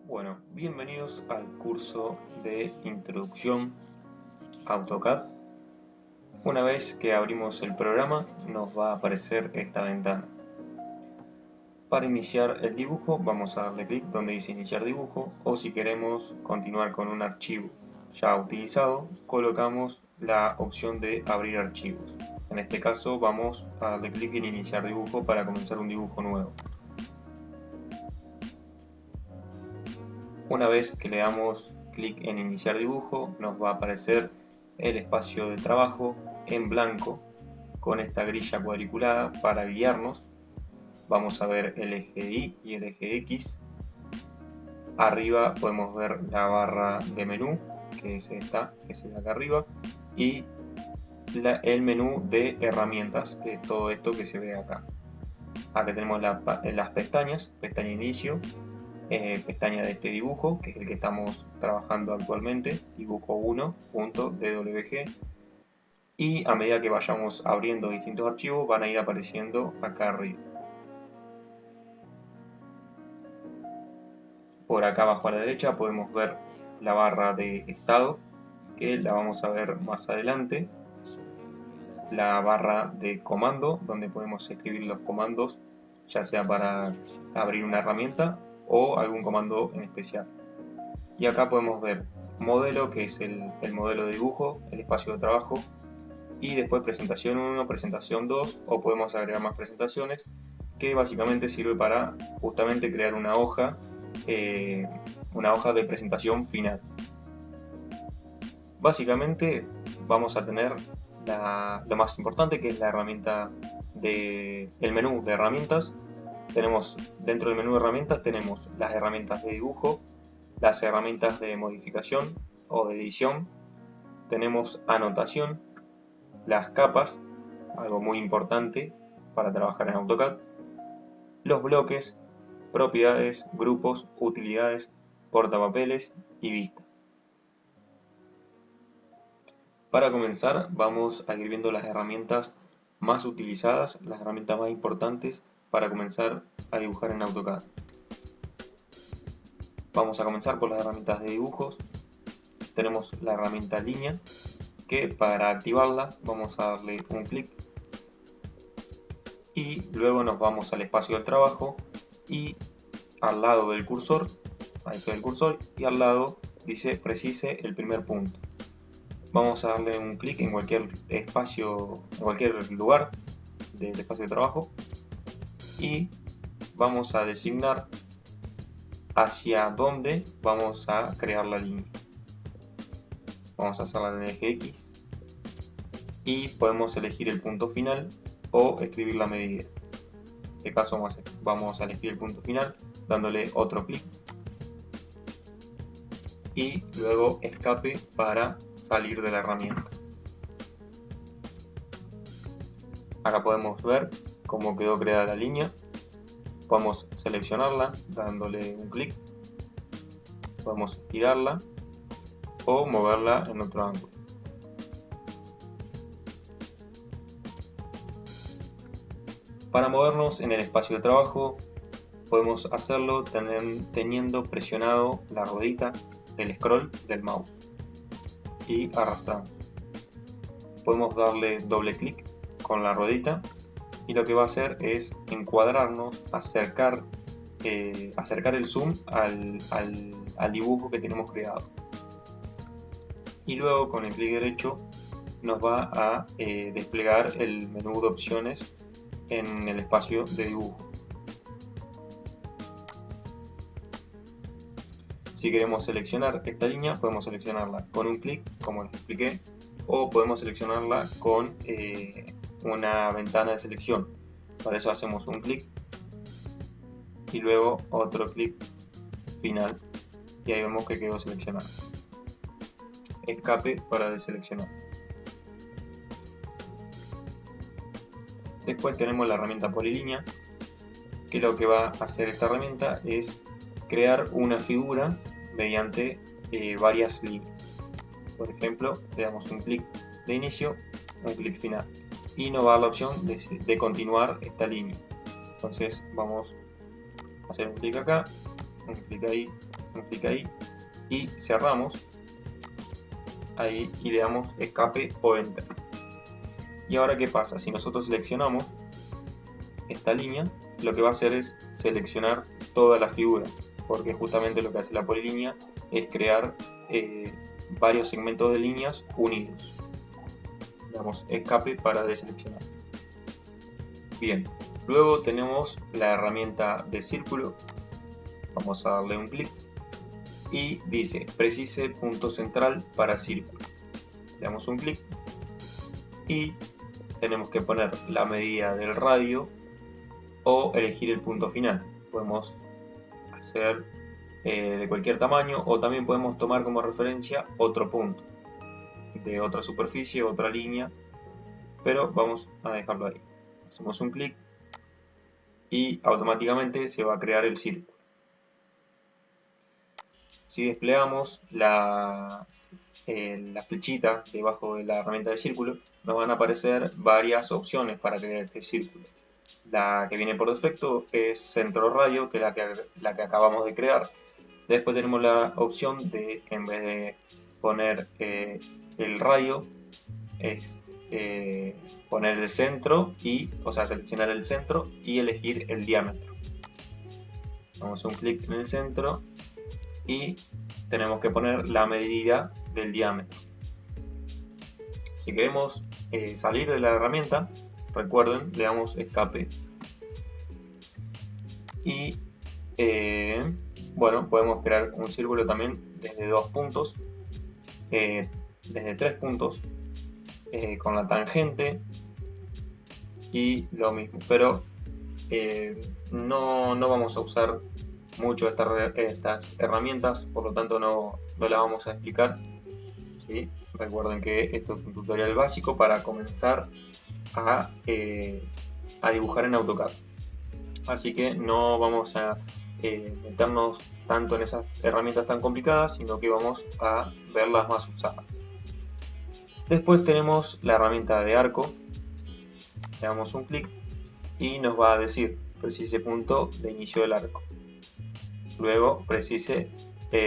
Bueno, bienvenidos al curso de Introducción a AutoCAD. Una vez que abrimos el programa, nos va a aparecer esta ventana. Para iniciar el dibujo, vamos a darle clic donde dice Iniciar dibujo, o si queremos continuar con un archivo ya utilizado, colocamos la opción de Abrir archivos. En este caso, vamos a darle clic en Iniciar dibujo para comenzar un dibujo nuevo. Una vez que le damos clic en Iniciar dibujo, nos va a aparecer el espacio de trabajo en blanco con esta grilla cuadriculada para guiarnos. Vamos a ver el eje Y y el eje X. Arriba podemos ver la barra de menú, que es esta, que se ve acá arriba, y el menú de herramientas, que es todo esto que se ve acá. Acá tenemos las pestañas, pestaña inicio, pestaña de este dibujo, que es el que estamos trabajando actualmente, dibujo 1.dwg, y a medida que vayamos abriendo distintos archivos van a ir apareciendo acá arriba. Por acá abajo a la derecha podemos ver la barra de estado, que la vamos a ver más adelante, la barra de comando, donde podemos escribir los comandos, ya sea para abrir una herramienta o algún comando en especial. Y acá podemos ver modelo, que es el modelo de dibujo, el espacio de trabajo, y después presentación 1, presentación 2, o podemos agregar más presentaciones, que básicamente sirve para justamente crear una hoja de presentación final. Básicamente vamos a tener lo más importante, que es la herramienta el menú de herramientas. Dentro del menú de herramientas tenemos las herramientas de dibujo, las herramientas de modificación o de edición, tenemos anotación, las capas, algo muy importante para trabajar en AutoCAD, los bloques, propiedades, grupos, utilidades, portapapeles y vista. Para comenzar vamos a ir viendo las herramientas más utilizadas, las herramientas más importantes para comenzar a dibujar en AutoCAD. Vamos a comenzar por las herramientas de dibujos. Tenemos la herramienta línea, que para activarla vamos a darle un clic y luego nos vamos al espacio del trabajo y al lado del cursor, ahí se ve el cursor, y al lado dice precise el primer punto. Vamos a darle un clic en cualquier espacio, en cualquier lugar del espacio de trabajo y vamos a designar hacia dónde vamos a crear la línea. Vamos a hacerla en el eje X y podemos elegir el punto final o escribir la medida. En este caso vamos a elegir el punto final dándole otro clic y luego escape para salir de la herramienta. Acá podemos ver cómo quedó creada la línea. Podemos seleccionarla dándole un clic, podemos estirarla o moverla en otro ángulo. Para movernos en el espacio de trabajo podemos hacerlo teniendo presionado la ruedita del scroll del mouse y arrastramos. Podemos darle doble clic con la ruedita y lo que va a hacer es encuadrarnos, acercar el zoom al dibujo que tenemos creado. Y luego con el clic derecho nos va a desplegar el menú de opciones en el espacio de dibujo. Si queremos seleccionar esta línea, podemos seleccionarla con un clic, como les expliqué, o podemos seleccionarla con una ventana de selección. Para eso hacemos un clic y luego otro clic final y ahí vemos que quedó seleccionado. Escape para deseleccionar. Después tenemos la herramienta polilínea, que lo que va a hacer esta herramienta es crear una figura mediante varias líneas. Por ejemplo, le damos un clic de inicio, un clic final y nos va a dar la opción de continuar esta línea. Entonces vamos a hacer un clic acá, un clic ahí un clic ahí y cerramos ahí y le damos escape o enter. Y ahora, ¿qué pasa? Si nosotros seleccionamos esta línea, lo que va a hacer es seleccionar toda la figura, porque justamente lo que hace la polilínea es crear varios segmentos de líneas unidos. Damos escape para deseleccionar. Bien, luego tenemos la herramienta de círculo. Vamos a darle un clic y dice precise punto central para círculo. Le damos un clic y tenemos que poner la medida del radio o elegir el punto final. Podemos hacer de cualquier tamaño, o también podemos tomar como referencia otro punto de otra superficie, otra línea, pero vamos a dejarlo ahí. Hacemos un clic y automáticamente se va a crear el círculo. Si desplegamos la flechita debajo de la herramienta de círculo, nos van a aparecer varias opciones para crear este círculo. La que viene por defecto es centro radio, que es la que acabamos de crear. Después tenemos la opción de, en vez de poner el radio, es poner el centro, o sea, seleccionar el centro y elegir el diámetro. Damos un clic en el centro y tenemos que poner la medida del diámetro. Si queremos salir de la herramienta, recuerden, le damos escape y bueno, podemos crear un círculo también desde 2 puntos, desde 3 puntos, con la tangente y lo mismo, pero no vamos a usar mucho estas herramientas, por lo tanto no las vamos a explicar, ¿sí? Recuerden que esto es un tutorial básico para comenzar a dibujar en AutoCAD, así que no vamos a meternos tanto en esas herramientas tan complicadas, sino que vamos a ver las más usadas. Después tenemos la herramienta de arco. Le damos un clic y nos va a decir precise punto de inicio del arco, luego precise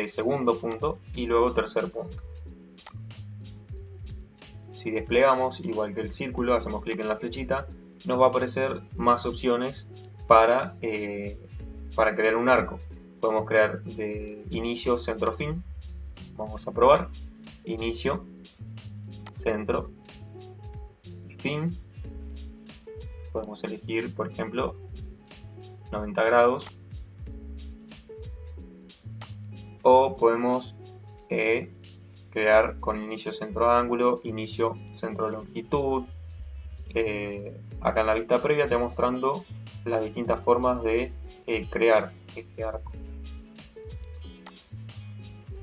segundo punto y luego tercer punto. Si desplegamos, igual que el círculo, hacemos clic en la flechita, nos va a aparecer más opciones para crear un arco. Podemos crear de inicio, centro, fin. Vamos a probar. Inicio, centro, fin. Podemos elegir, por ejemplo, 90 grados. O podemos crear con inicio, centro, ángulo, inicio, centro, longitud. Acá en la vista previa te mostrando las distintas formas de crear este arco.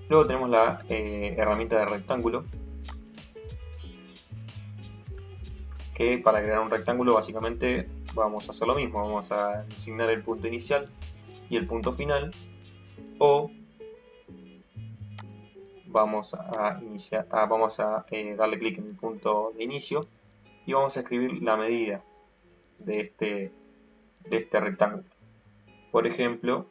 Luego tenemos la herramienta de rectángulo, que para crear un rectángulo básicamente vamos a hacer lo mismo, vamos a designar el punto inicial y el punto final, o vamos a darle clic en el punto de inicio y vamos a escribir la medida de este rectángulo. Por ejemplo,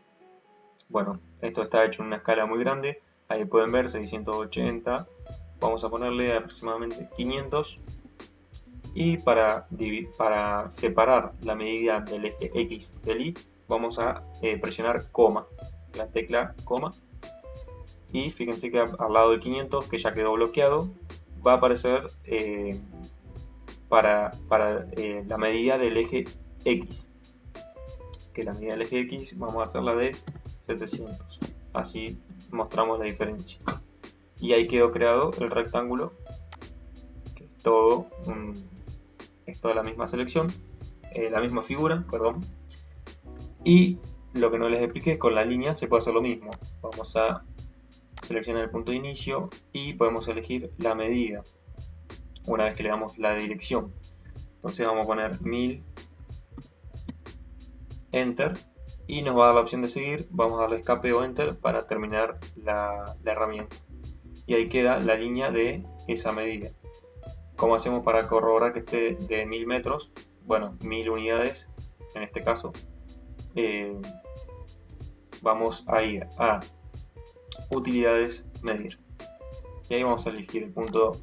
bueno, esto está hecho en una escala muy grande, ahí pueden ver 680, vamos a ponerle aproximadamente 500, y para separar la medida del eje X del Y vamos a presionar coma, la tecla coma, y fíjense que al lado de 500, que ya quedó bloqueado, va a aparecer para la medida del eje X, que la medida del eje X vamos a hacerla de 700, así mostramos la diferencia. Y ahí quedó creado el rectángulo, que es toda la misma selección, la misma figura, perdón. Y lo que no les expliqué es con la línea se puede hacer lo mismo. Vamos a seleccionar el punto de inicio y podemos elegir la medida una vez que le damos la dirección. Entonces vamos a poner 1000, enter, y nos va a dar la opción de seguir. Vamos a darle escape o enter para terminar la herramienta, y ahí queda la línea de esa medida. ¿Cómo hacemos para corroborar que esté de 1000 metros? Bueno, 1000 unidades en este caso. Vamos a ir a tenemos utilidades medir. Y ahí vamos a elegir el punto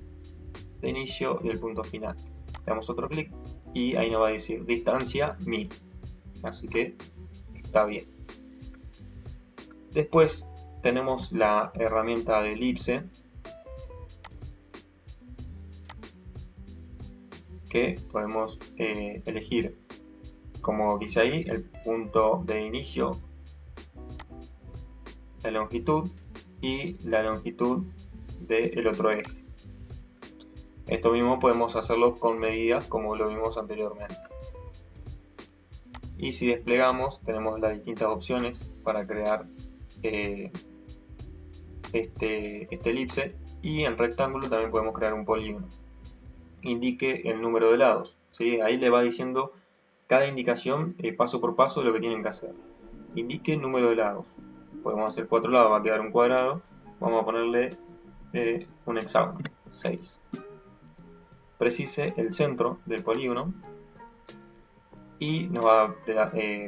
de inicio y el punto final. Le damos otro clic y ahí nos va a decir distancia 1000. Así que está bien. Después tenemos la herramienta de elipse, que podemos elegir, como dice ahí, el punto de inicio, la longitud y la longitud del otro eje. Esto mismo podemos hacerlo con medidas como lo vimos anteriormente. Y si desplegamos, tenemos las distintas opciones para crear este elipse, y en rectángulo también podemos crear un polígono. Indique el número de lados, ¿sí? Ahí le va diciendo cada indicación paso por paso de lo que tienen que hacer. Indique el número de lados. Podemos hacer 4 lados, va a quedar un cuadrado. Vamos a ponerle un hexágono, 6. Precise el centro del polígono y nos va a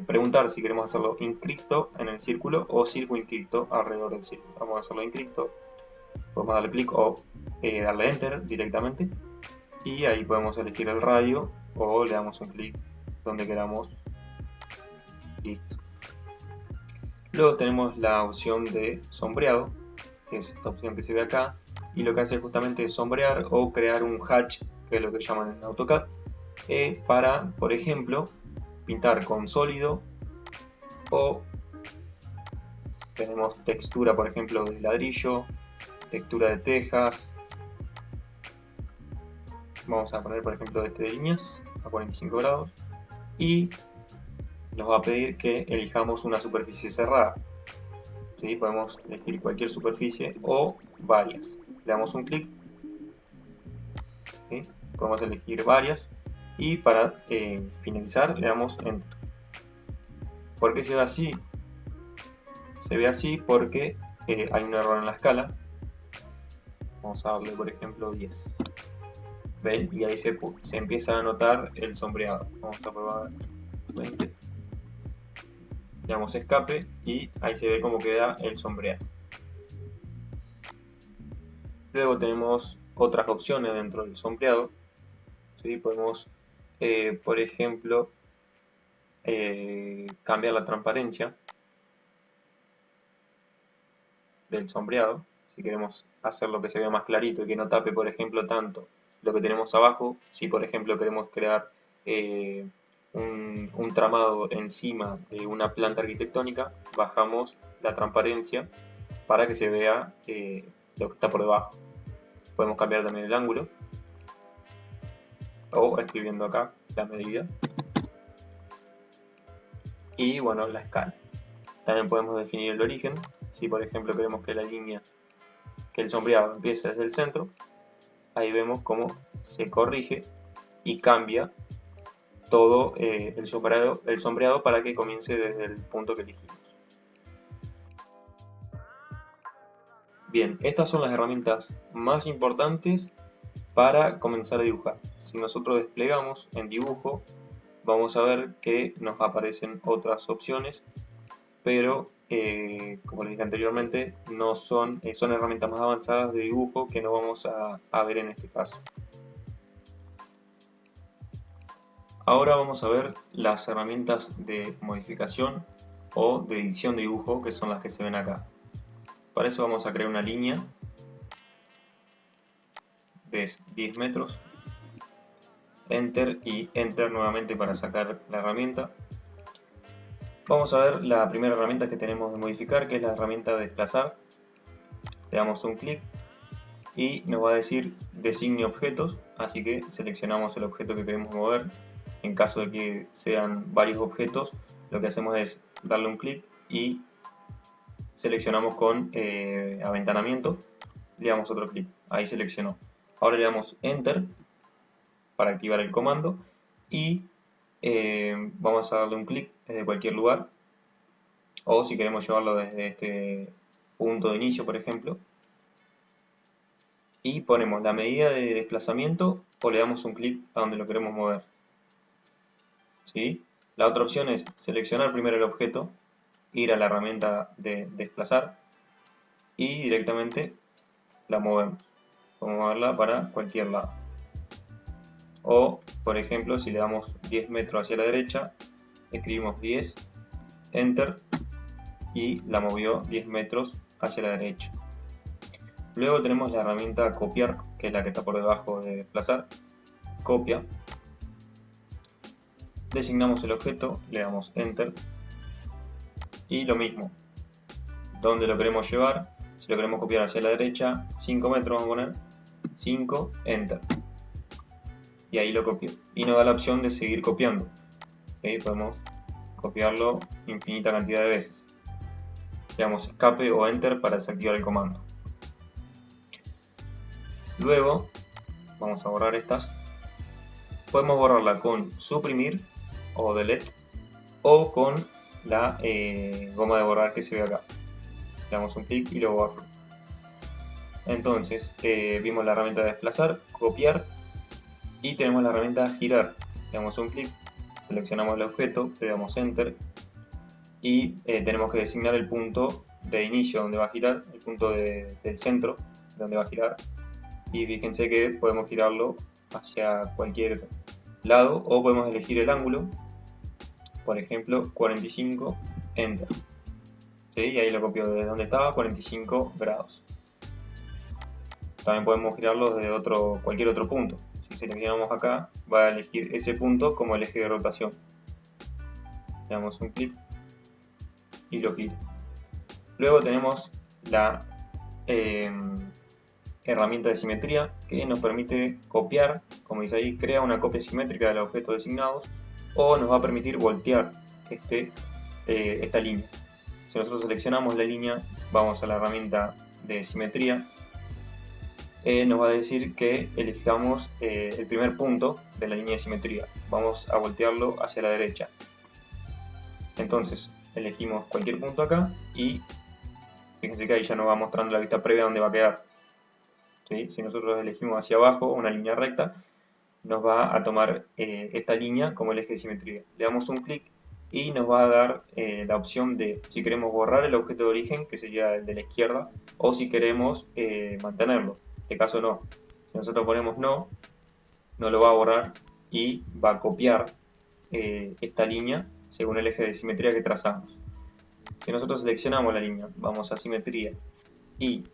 preguntar si queremos hacerlo inscripto en el círculo o circunscripto alrededor del círculo. Vamos a hacerlo inscripto. Podemos darle clic o darle enter directamente, y ahí podemos elegir el radio o le damos un clic donde queramos. Listo. Luego tenemos la opción de sombreado, que es esta opción que se ve acá, y lo que hace justamente es sombrear o crear un hatch, que es lo que llaman en AutoCAD, para, por ejemplo, pintar con sólido, o tenemos textura, por ejemplo, de ladrillo, textura de tejas. Vamos a poner, por ejemplo, este de líneas a 45 grados, y nos va a pedir que elijamos una superficie cerrada. ¿Sí? Podemos elegir cualquier superficie o varias. Le damos un clic, ¿sí? Podemos elegir varias, y para finalizar le damos enter. ¿Por qué se ve así? Se ve así porque hay un error en la escala. Vamos a darle, por ejemplo, 10. ¿Ven? Y ahí se empieza a notar el sombreado. Vamos a probar 20. Le damos escape y ahí se ve cómo queda el sombreado. Luego tenemos otras opciones dentro del sombreado. ¿Sí? Podemos, por ejemplo, cambiar la transparencia del sombreado. Si queremos hacerlo que se vea más clarito y que no tape, por ejemplo, tanto lo que tenemos abajo. Si, por ejemplo, queremos crear un tramado encima de una planta arquitectónica, bajamos la transparencia para que se vea lo que está por debajo. Podemos cambiar también el ángulo, o escribiendo acá la medida, y bueno, la escala. También podemos definir el origen. Si, por ejemplo, queremos que la línea, que el sombreado empiece desde el centro, ahí vemos cómo se corrige y cambia todo el sombreado para que comience desde el punto que elegimos. Bien, estas son las herramientas más importantes para comenzar a dibujar. Si nosotros desplegamos en dibujo, vamos a ver que nos aparecen otras opciones, pero como les dije anteriormente, no son herramientas más avanzadas de dibujo que no vamos a ver en este caso. Ahora vamos a ver las herramientas de modificación o de edición de dibujo, que son las que se ven acá. Para eso vamos a crear una línea de 10 metros, enter y enter nuevamente para sacar la herramienta. Vamos a ver la primera herramienta que tenemos de modificar, que es la herramienta de desplazar. Le damos un clic y nos va a decir designe objetos, así que seleccionamos el objeto que queremos mover. En caso de que sean varios objetos, lo que hacemos es darle un clic y seleccionamos con aventanamiento, le damos otro clic, ahí seleccionó. Ahora le damos enter para activar el comando y vamos a darle un clic desde cualquier lugar, o si queremos llevarlo desde este punto de inicio, por ejemplo, y ponemos la medida de desplazamiento o le damos un clic a donde lo queremos mover. ¿Sí? La otra opción es seleccionar primero el objeto, ir a la herramienta de desplazar, y directamente la movemos. Podemos moverla para cualquier lado. O, por ejemplo, si le damos 10 metros hacia la derecha, escribimos 10, Enter, y la movió 10 metros hacia la derecha. Luego tenemos la herramienta copiar, que es la que está por debajo de desplazar. Copia. Designamos el objeto, le damos Enter. Y lo mismo. ¿Dónde lo queremos llevar? Si lo queremos copiar hacia la derecha, 5 metros vamos a poner. 5, Enter. Y ahí lo copió. Y nos da la opción de seguir copiando. ¿Okay? Podemos copiarlo infinita cantidad de veces. Le damos escape o Enter para desactivar el comando. Luego, vamos a borrar estas. Podemos borrarla con suprimir o delete o con la goma de borrar que se ve acá. Le damos un clic y lo borro. Entonces, vimos la herramienta de desplazar, copiar y tenemos la herramienta girar. Le damos un clic, seleccionamos el objeto, le damos Enter y tenemos que designar el punto de inicio donde va a girar, el punto del centro donde va a girar. Y fíjense que podemos girarlo hacia cualquier lado o podemos elegir el ángulo, por ejemplo 45, Enter. ¿Sí? Y ahí lo copio desde donde estaba, 45 grados. También podemos girarlo desde cualquier otro punto. Si seleccionamos acá, va a elegir ese punto como el eje de rotación. Le damos un clic y lo gira. Luego tenemos la herramienta de simetría que nos permite copiar, como dice ahí, crea una copia simétrica de los objetos designados, o nos va a permitir voltear esta línea. Si nosotros seleccionamos la línea, vamos a la herramienta de simetría, nos va a decir que elijamos el primer punto de la línea de simetría. Vamos a voltearlo hacia la derecha. Entonces elegimos cualquier punto acá y fíjense que ahí ya nos va mostrando la vista previa donde va a quedar. ¿Sí? Si nosotros elegimos hacia abajo una línea recta, nos va a tomar esta línea como el eje de simetría. Le damos un clic y nos va a dar la opción de si queremos borrar el objeto de origen, que sería el de la izquierda, o si queremos mantenerlo. En este caso no. Si nosotros ponemos no, no lo va a borrar y va a copiar esta línea según el eje de simetría que trazamos. Si nosotros seleccionamos la línea, vamos a simetría y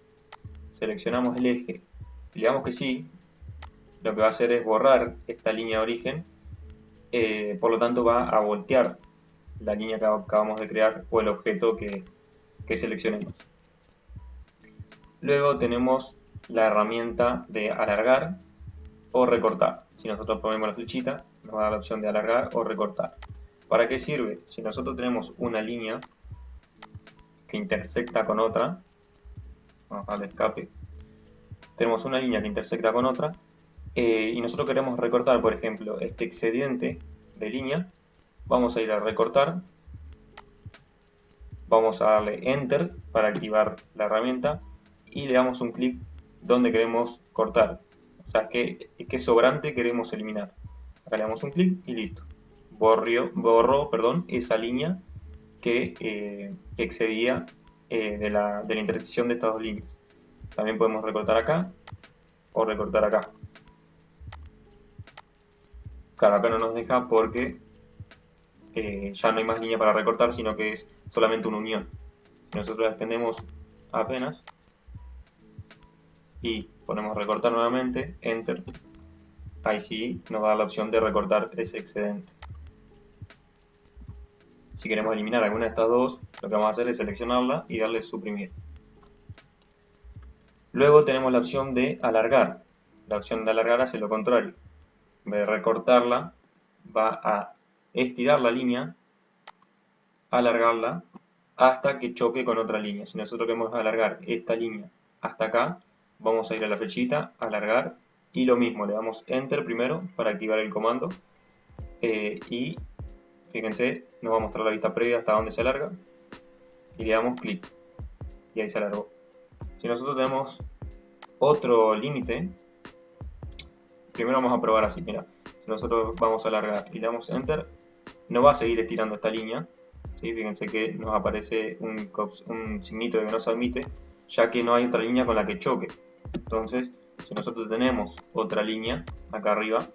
seleccionamos el eje y le damos que sí, lo que va a hacer es borrar esta línea de origen, por lo tanto va a voltear la línea que acabamos de crear o el objeto que seleccionemos. Luego tenemos la herramienta de alargar o recortar. Si nosotros ponemos la flechita, nos va a dar la opción de alargar o recortar. ¿Para qué sirve? Si nosotros tenemos una línea que intersecta con otra, vamos a darle escape, tenemos una línea que intersecta con otra, y nosotros queremos recortar, por ejemplo, este excedente de línea, vamos a ir a recortar, vamos a darle Enter para activar la herramienta y le damos un clic donde queremos cortar, o sea, qué sobrante queremos eliminar. Acá le damos un clic y listo. Borró esa línea que excedía de la intersección de estas dos líneas. También podemos recortar acá o recortar acá. Claro, acá no nos deja porque ya no hay más línea para recortar, sino que es solamente una unión. Si nosotros la extendemos apenas y ponemos recortar nuevamente, Enter, ahí sí nos da la opción de recortar ese excedente. Si queremos eliminar alguna de estas dos, lo que vamos a hacer es seleccionarla y darle suprimir. Luego tenemos la opción de alargar. La opción de alargar hace lo contrario. En vez de recortarla, va a estirar la línea, alargarla, hasta que choque con otra línea. Si nosotros queremos alargar esta línea hasta acá, vamos a ir a la flechita, alargar, y lo mismo, le damos Enter primero para activar el comando, y fíjense, nos va a mostrar la vista previa hasta donde se alarga, y le damos clic, y ahí se alargó. Si nosotros tenemos otro límite, primero vamos a probar así, mira, si nosotros vamos a alargar y le damos Enter, no va a seguir estirando esta línea, ¿sí? Fíjense que nos aparece un signito de que no se admite, ya que no hay otra línea con la que choque. Entonces, si nosotros tenemos otra línea acá arriba,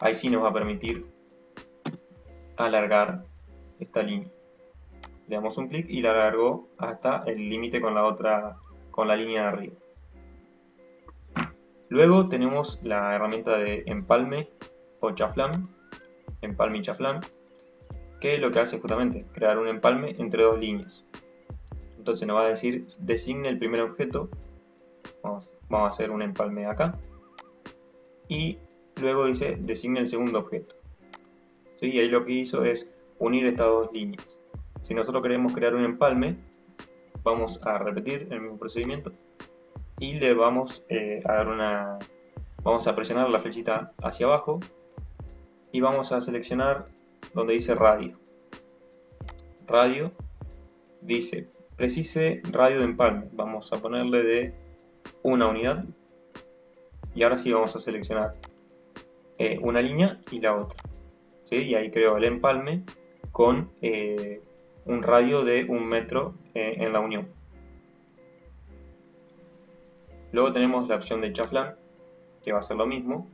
ahí sí nos va a permitir alargar esta línea. Le damos un clic y la alargó hasta el límite con la línea de arriba. Luego tenemos la herramienta de empalme o chaflán, empalme y chaflán, que lo que hace es justamente crear un empalme entre dos líneas. Entonces nos va a decir designe el primer objeto, vamos a hacer un empalme acá, y luego dice designe el segundo objeto. ¿Sí? Y ahí lo que hizo es unir estas dos líneas. Si nosotros queremos crear un empalme, vamos a repetir el mismo procedimiento y le vamos a dar vamos a presionar la flechita hacia abajo y vamos a seleccionar donde dice radio. Radio dice precise radio de empalme, vamos a ponerle de 1 unidad y ahora sí vamos a seleccionar una línea y la otra, ¿sí? Y ahí creo el empalme con un radio de 1 metro en la unión. Luego tenemos la opción de chaflán, que va a ser lo mismo.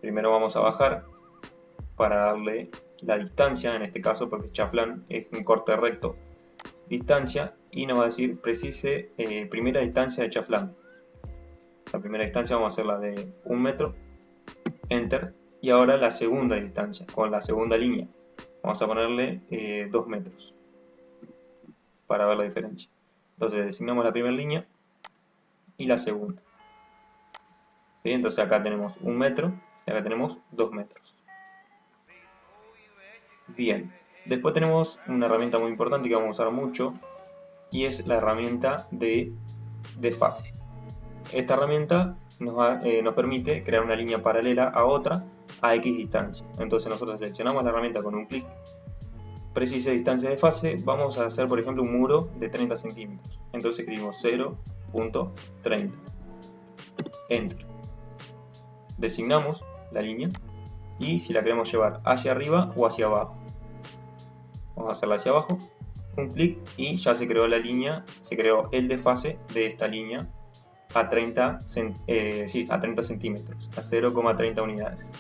Primero vamos a bajar para darle la distancia, en este caso porque chaflán es un corte recto, distancia, y nos va a decir precise primera distancia de chaflán. La primera distancia vamos a hacer la de 1 metro, enter, y ahora la segunda distancia, con la segunda línea, vamos a ponerle 2 metros, para ver la diferencia. Entonces designamos la primera línea y la segunda. ¿Sí? Entonces acá tenemos 1 metro y acá tenemos 2 metros. Bien, después tenemos una herramienta muy importante que vamos a usar mucho y es la herramienta de desfase. Esta herramienta nos permite crear una línea paralela a otra a X distancia. Entonces nosotros seleccionamos la herramienta con un clic, precise distancia de fase, vamos a hacer por ejemplo un muro de 30 centímetros. Entonces escribimos 0.30, enter. Designamos la línea y si la queremos llevar hacia arriba o hacia abajo. Vamos a hacerla hacia abajo, un clic y ya se creó la línea, se creó el desfase de esta línea a 30 centímetros, a 0,30 unidades.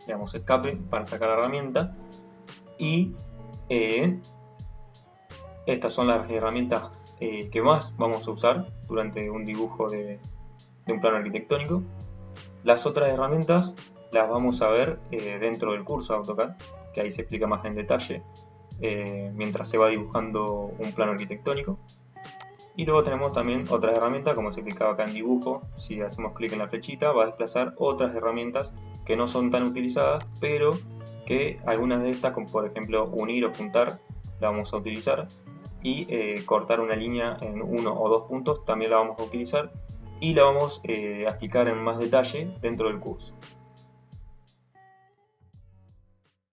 Le damos escape para sacar la herramienta y estas son las herramientas que más vamos a usar durante un dibujo de un plano arquitectónico. Las otras herramientas las vamos a ver dentro del curso de AutoCAD, que ahí se explica más en detalle mientras se va dibujando un plano arquitectónico. Y luego tenemos también otras herramientas, como se explicaba acá en dibujo. Si hacemos clic en la flechita va a desplazar otras herramientas que no son tan utilizadas, pero que algunas de estas, como por ejemplo unir o juntar, la vamos a utilizar, y cortar una línea en 1 o 2 puntos también la vamos a utilizar, y la vamos a explicar en más detalle dentro del curso.